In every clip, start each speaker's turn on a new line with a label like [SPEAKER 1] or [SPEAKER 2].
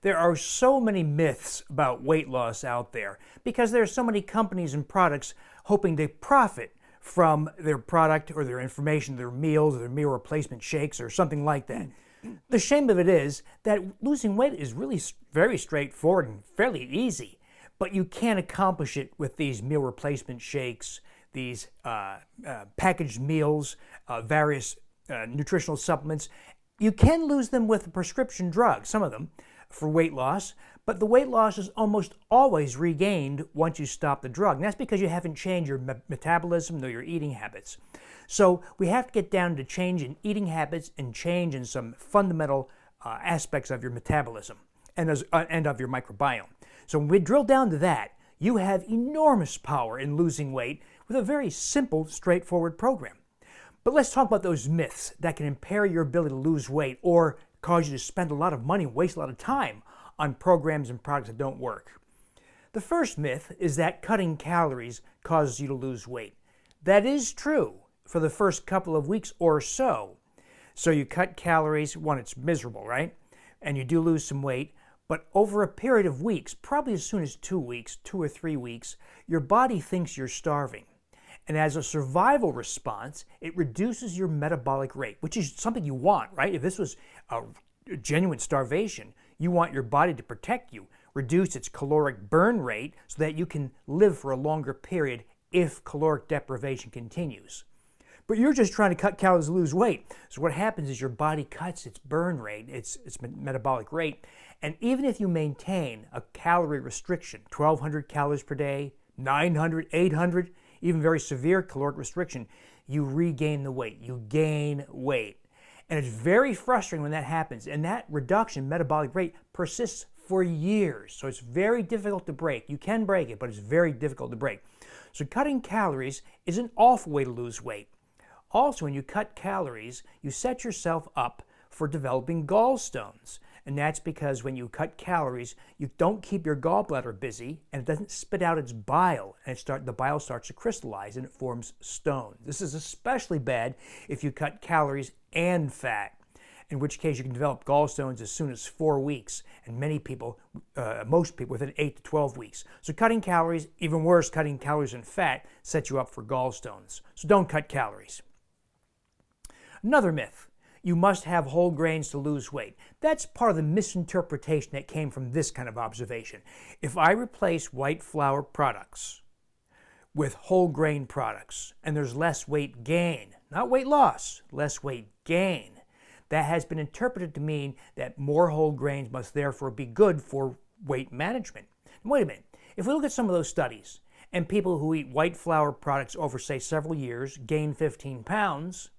[SPEAKER 1] There are so many myths about weight loss out there because there are so many companies and products hoping to profit from their product or their information, their meals, their meal replacement shakes or something like that. The shame of it is that losing weight is really very straightforward and fairly easy, but you can't accomplish it with these meal replacement shakes, these packaged meals, various nutritional supplements. You can lose them with a prescription drug, some of them, for weight loss, but the weight loss is almost always regained once you stop the drug. And that's because you haven't changed your metabolism nor your eating habits. So we have to get down to change in eating habits and change in some fundamental aspects of your metabolism and of your microbiome. So when we drill down to that, you have enormous power in losing weight with a very simple, straightforward program. But let's talk about those myths that can impair your ability to lose weight or cause you to spend a lot of money and waste a lot of time on programs and products that don't work. The first myth is that cutting calories causes you to lose weight. That is true for the first couple of weeks or so. So you cut calories when it's miserable, right? And you do lose some weight, but over a period of weeks, probably as soon as 2 weeks, 2 or 3 weeks, your body thinks you're starving. And as a survival response, it reduces your metabolic rate, which is something you want, right? If this was a genuine starvation, you want your body to protect you, reduce its caloric burn rate so that you can live for a longer period if caloric deprivation continues. But you're just trying to cut calories to lose weight. So what happens is your body cuts its burn rate, its metabolic rate, and even if you maintain a calorie restriction, 1,200 calories per day, 900, 800, even very severe caloric restriction, you regain the weight, you gain weight. And it's very frustrating when that happens, and that reduction in metabolic rate persists for years. So it's very difficult to break. You can break it, but it's very difficult to break. So cutting calories is an awful way to lose weight. Also, when you cut calories, you set yourself up for developing gallstones. And that's because when you cut calories, you don't keep your gallbladder busy and it doesn't spit out its bile. And the bile starts to crystallize and it forms stones. This is especially bad if you cut calories and fat, in which case you can develop gallstones as soon as 4 weeks. And most people within 8 to 12 weeks. So cutting calories, even worse, cutting calories and fat sets you up for gallstones. So don't cut calories. Another myth. You must have whole grains to lose weight. That's part of the misinterpretation that came from this kind of observation. If I replace white flour products with whole grain products and there's less weight gain, not weight loss, less weight gain, that has been interpreted to mean that more whole grains must therefore be good for weight management. And wait a minute, if we look at some of those studies and people who eat white flour products over, say, several years gain 15 pounds,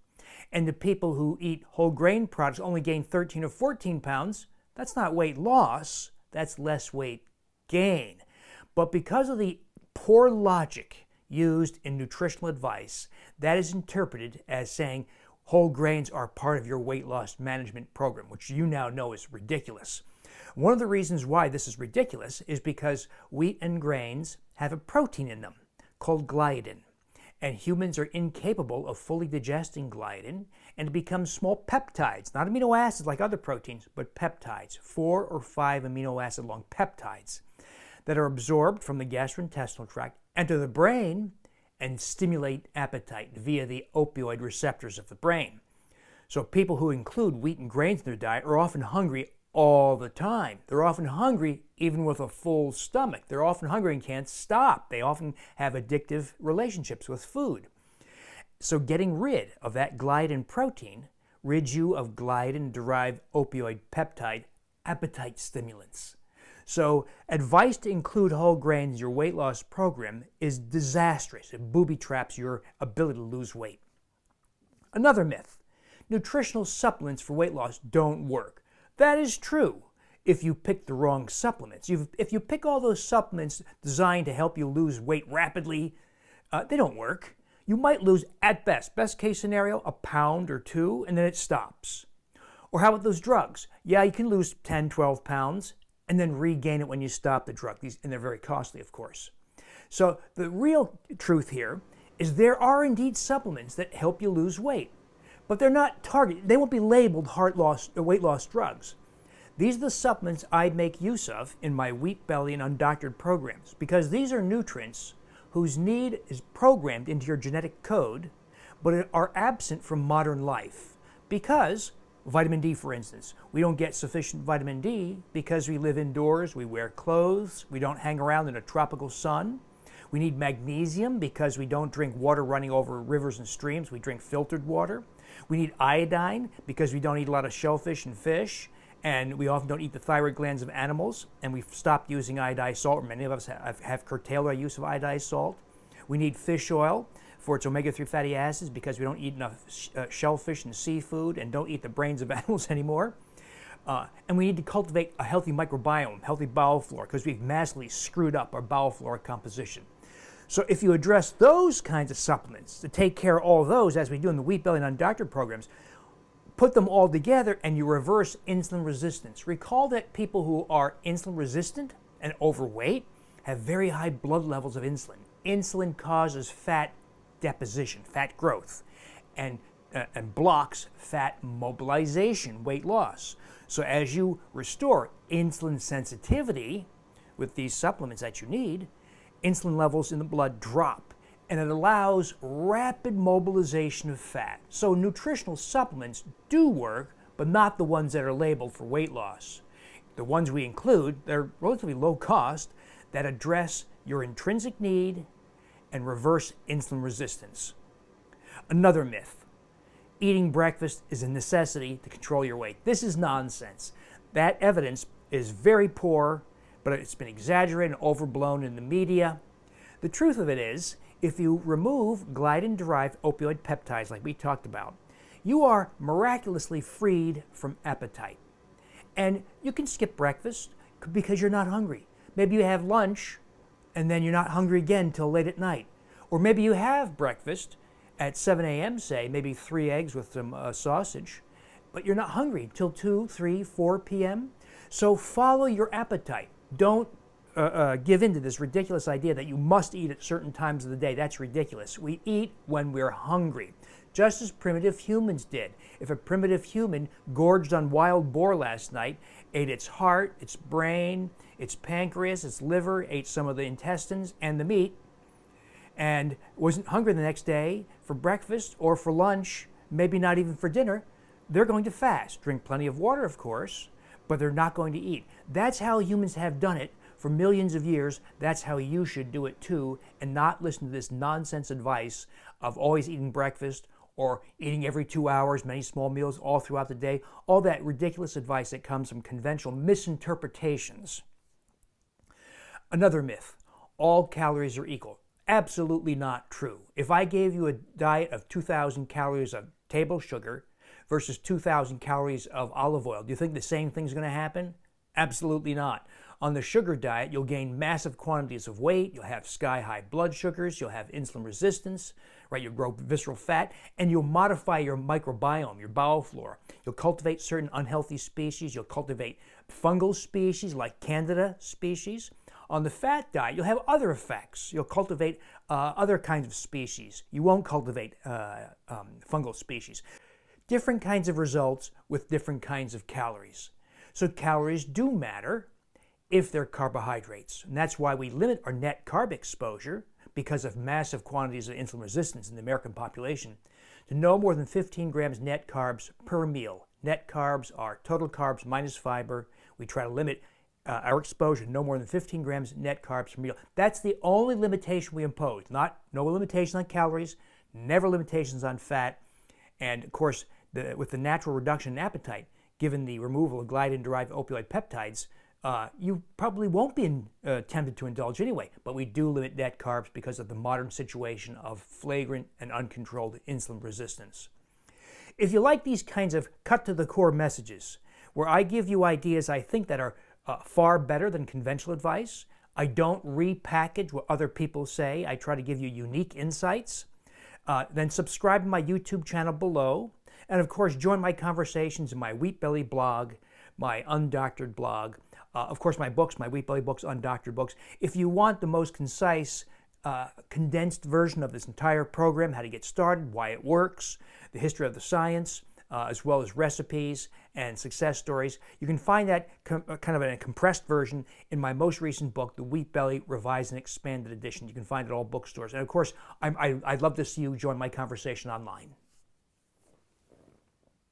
[SPEAKER 1] and the people who eat whole grain products only gain 13 or 14 pounds, that's not weight loss, that's less weight gain. But because of the poor logic used in nutritional advice, that is interpreted as saying whole grains are part of your weight loss management program, which you now know is ridiculous. One of the reasons why this is ridiculous is because wheat and grains have a protein in them called gliadin. And humans are incapable of fully digesting gliadin, and it becomes small peptides, not amino acids like other proteins, but peptides, 4 or 5 amino acid long peptides that are absorbed from the gastrointestinal tract, enter the brain, and stimulate appetite via the opioid receptors of the brain. So people who include wheat and grains in their diet are often hungry all the time. They're often hungry even with a full stomach. They're often hungry and can't stop. They often have addictive relationships with food. So getting rid of that gliadin protein rids you of gliadin-derived opioid peptide appetite stimulants. So advice to include whole grains in your weight loss program is disastrous. It booby traps your ability to lose weight. Another myth. Nutritional supplements for weight loss don't work. That is true if you pick the wrong supplements. If you pick all those supplements designed to help you lose weight rapidly, they don't work. You might lose, at best case scenario, a pound or 2, and then it stops. Or how about those drugs? Yeah, you can lose 10, 12 pounds and then regain it when you stop the drug. And they're very costly, of course. So the real truth here is there are indeed supplements that help you lose weight. But they're not targeted. They won't be labeled weight loss drugs. These are the supplements I make use of in my Wheat Belly and Undoctored programs because these are nutrients whose need is programmed into your genetic code but are absent from modern life. Because vitamin D, for instance, we don't get sufficient vitamin D because we live indoors, we wear clothes, we don't hang around in a tropical sun. We need magnesium because we don't drink water running over rivers and streams, we drink filtered water. We need iodine because we don't eat a lot of shellfish and fish, and we often don't eat the thyroid glands of animals, and we've stopped using iodized salt, or many of us have curtailed our use of iodized salt. We need fish oil for its omega-3 fatty acids because we don't eat enough shellfish and seafood and don't eat the brains of animals anymore. And we need to cultivate a healthy microbiome, healthy bowel flora, because we've massively screwed up our bowel flora composition. So if you address those kinds of supplements to take care of all those, as we do in the Wheat Belly and Undoctored programs, put them all together and you reverse insulin resistance. Recall that people who are insulin resistant and overweight have very high blood levels of insulin. Insulin causes fat deposition, fat growth, and blocks fat mobilization, weight loss. So as you restore insulin sensitivity with these supplements that you need, insulin levels in the blood drop, and it allows rapid mobilization of fat. So nutritional supplements do work, but not the ones that are labeled for weight loss. The ones we include, they're relatively low cost, that address your intrinsic need and reverse insulin resistance. Another myth: eating breakfast is a necessity to control your weight. This is nonsense. That evidence is very poor, but it's been exaggerated and overblown in the media. The truth of it is, if you remove gliadin-derived opioid peptides like we talked about, you are miraculously freed from appetite. And you can skip breakfast because you're not hungry. Maybe you have lunch and then you're not hungry again till late at night. Or maybe you have breakfast at 7 a.m., say, maybe 3 eggs with some sausage, but you're not hungry till 2, 3, 4 p.m. So follow your appetite. Don't give in to this ridiculous idea that you must eat at certain times of the day. That's ridiculous. We eat when we're hungry, just as primitive humans did. If a primitive human gorged on wild boar last night, ate its heart, its brain, its pancreas, its liver, ate some of the intestines and the meat, and wasn't hungry the next day for breakfast or for lunch, maybe not even for dinner, they're going to fast. Drink plenty of water, of course, but they're not going to eat. That's how humans have done it for millions of years. That's how you should do it too, and not listen to this nonsense advice of always eating breakfast or eating every 2 hours, many small meals all throughout the day. All that ridiculous advice that comes from conventional misinterpretations. Another myth: all calories are equal. Absolutely not true. If I gave you a diet of 2,000 calories of table sugar versus 2,000 calories of olive oil, do you think the same thing's going to happen? Absolutely not. On the sugar diet, you'll gain massive quantities of weight, you'll have sky-high blood sugars, you'll have insulin resistance, right? You'll grow visceral fat, and you'll modify your microbiome, your bowel flora. You'll cultivate certain unhealthy species, you'll cultivate fungal species like Candida species. On the fat diet, you'll have other effects. You'll cultivate other kinds of species. You won't cultivate fungal species. Different kinds of results with different kinds of calories. So calories do matter if they're carbohydrates. And that's why we limit our net carb exposure, because of massive quantities of insulin resistance in the American population, to no more than 15 grams net carbs per meal. Net carbs are total carbs minus fiber. We try to limit our exposure to no more than 15 grams net carbs per meal. That's the only limitation we impose. No limitation on calories, never limitations on fat, and of course, with the natural reduction in appetite, given the removal of gliadin-derived opioid peptides, you probably won't be tempted to indulge anyway, but we do limit net carbs because of the modern situation of flagrant and uncontrolled insulin resistance. If you like these kinds of cut-to-the-core messages, where I give you ideas I think that are far better than conventional advice, I don't repackage what other people say, I try to give you unique insights, then subscribe to my YouTube channel below, and of course join my conversations in my Wheat Belly blog, my Undoctored blog, of course my books, my Wheat Belly books, Undoctored books. If you want the most concise, condensed version of this entire program, how to get started, why it works, the history of the science, as well as recipes and success stories. You can find that kind of in a compressed version in my most recent book, The Wheat Belly Revised and Expanded Edition. You can find it at all bookstores. And of course, I'd love to see you join my conversation online.